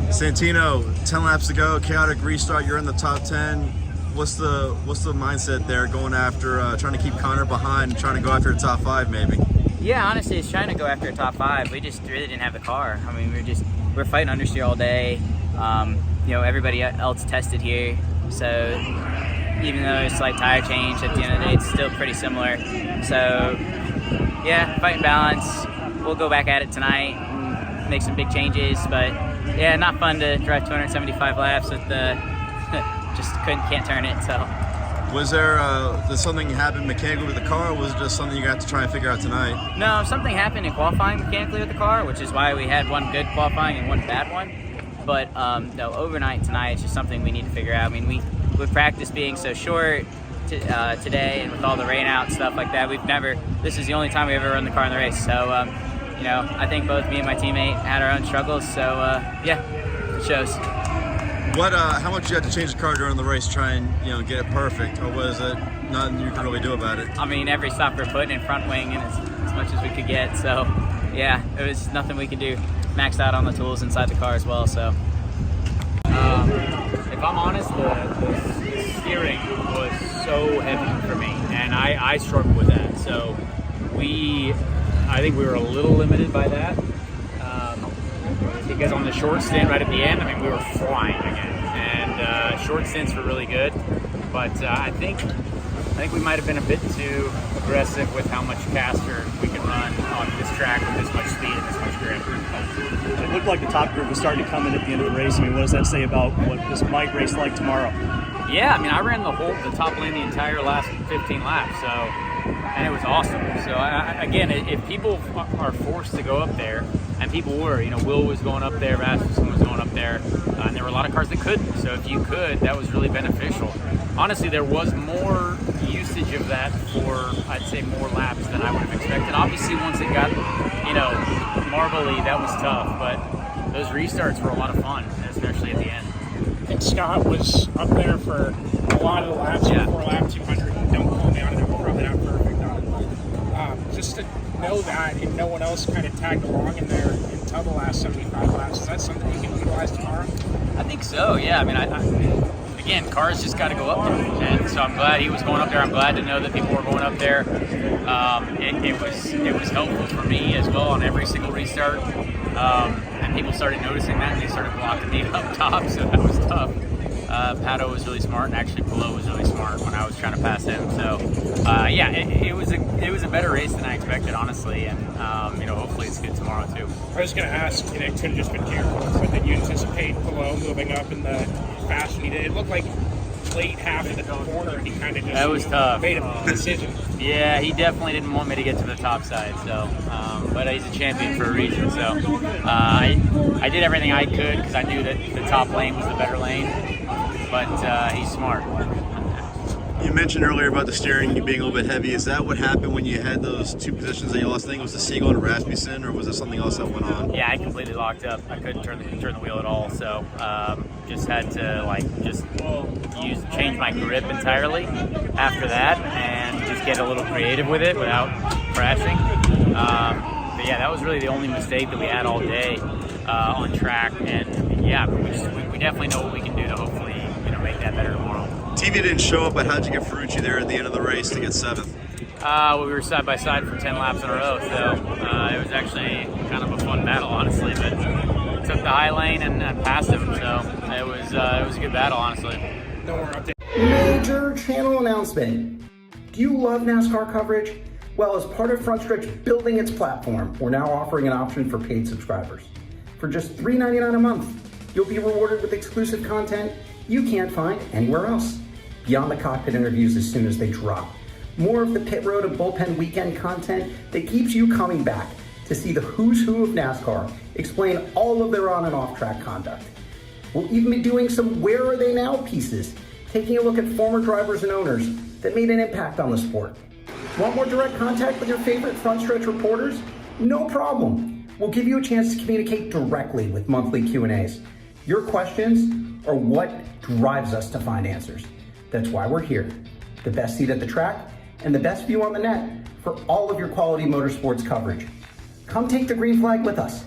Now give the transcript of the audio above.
Santino, 10 laps to go, chaotic restart, you're in the top 10. What's the mindset there going after, trying to keep Conor behind, trying to go after the top 5 maybe? Yeah, honestly, it's trying to go after a top 5. We just really didn't have the car. I mean, we're fighting understeer all day. Everybody else tested here, so even though it's like tire change, at the end of the day, it's still pretty similar. So yeah, fighting balance. We'll go back at it tonight and make some big changes, but yeah, not fun to drive 275 laps with the just can't turn it. So was there did something happen mechanically with the car, or was it just something you got to try and figure out tonight? No, something happened in qualifying mechanically with the car, which is why we had one good qualifying and one bad one. But no, overnight tonight, it's just something we need to figure out. I mean, with practice being so short today, and with all the rain out and stuff like that, this is the only time we ever run the car in the race. So, I think both me and my teammate had our own struggles. So, yeah, it shows. How much you had to change the car during the race to try and get it perfect, or was it nothing you could really do about it? I mean, every stop we're putting in front wing and as much as we could get. So, yeah, it was nothing we could do. Maxed out on the tools inside the car as well. So, if I'm honest, the steering was so heavy for me, and I struggled with that. So I think we were a little limited by that, because on the short stint right at the end, I mean, we were flying again, and short stints were really good, but I think we might have been a bit too aggressive with how much faster we can run on this track with this much speed and this much grip. It looked like the top group was starting to come in at the end of the race. I mean, what does that say about what this might race like tomorrow? Yeah, I mean, I ran the top lane the entire last 15 laps, and it was awesome. So again, if people are forced to go up there, and people were, Will was going up there, Rasmussen was going up there, and there were a lot of cars that couldn't. So if you could, that was really beneficial. Honestly, there was more usage of that for, I'd say, more laps than I would have expected. Obviously, once it got, marbly, that was tough, but those restarts were a lot of fun, especially at the end. I think Scott was up there for a lot of the laps before lap 200. Don't call me on it, we're probably not perfect on it. But just to know that, and no one else kind of tagged along in there until the last 75 laps, is that something you can utilize tomorrow? I think so, yeah. I mean, again, cars just got to go up there, and so I'm glad he was going up there. I'm glad to know that people were going up there. It was helpful for me as well on every single restart, and people started noticing that, and they started blocking me up top, so that was tough. Pato was really smart, and actually Polo was really smart when I was trying to pass him. So, it was a better race than I expected, honestly, and hopefully it's good tomorrow too. I was going to ask, it could have just been careful, but did you anticipate Polo moving up in the fashion he did? It looked like late half of the corner, he kind of just that was tough. Made a decision. Yeah, he definitely didn't want me to get to the top side. So, but he's a champion for a reason. So, I did everything I could because I knew that the top lane was the better lane. But he's smart. You mentioned earlier about the steering being a little bit heavy. Is that what happened when you had those two positions that you lost? I think it was the Siegel and Rasmussen, or was there something else that went on? Yeah, I completely locked up. I couldn't turn the wheel at all. So just had to change my grip entirely after that, and just get a little creative with it without crashing. But yeah, that was really the only mistake that we had all day on track. And yeah, we definitely know what we can do to hopefully make that better tomorrow. TV didn't show up, but how'd you get Ferrucci there at the end of the race to get 7th? We were side by side for 10 laps in a row, so it was actually kind of a fun battle, honestly. But took the high lane and passed him, so it was a good battle, honestly. No more update. Major channel announcement. Do you love NASCAR coverage? Well, as part of Frontstretch building its platform, we're now offering an option for paid subscribers. For just $3.99 a month, you'll be rewarded with exclusive content you can't find anywhere else. Beyond the cockpit interviews as soon as they drop. More of the pit road and bullpen weekend content that keeps you coming back to see the who's who of NASCAR explain all of their on and off track conduct. We'll even be doing some where are they now pieces, taking a look at former drivers and owners that made an impact on the sport. Want more direct contact with your favorite Frontstretch reporters? No problem. We'll give you a chance to communicate directly with monthly Q&As. Your questions are what drives us to find answers. That's why we're here. The best seat at the track and the best view on the net for all of your quality motorsports coverage. Come take the green flag with us.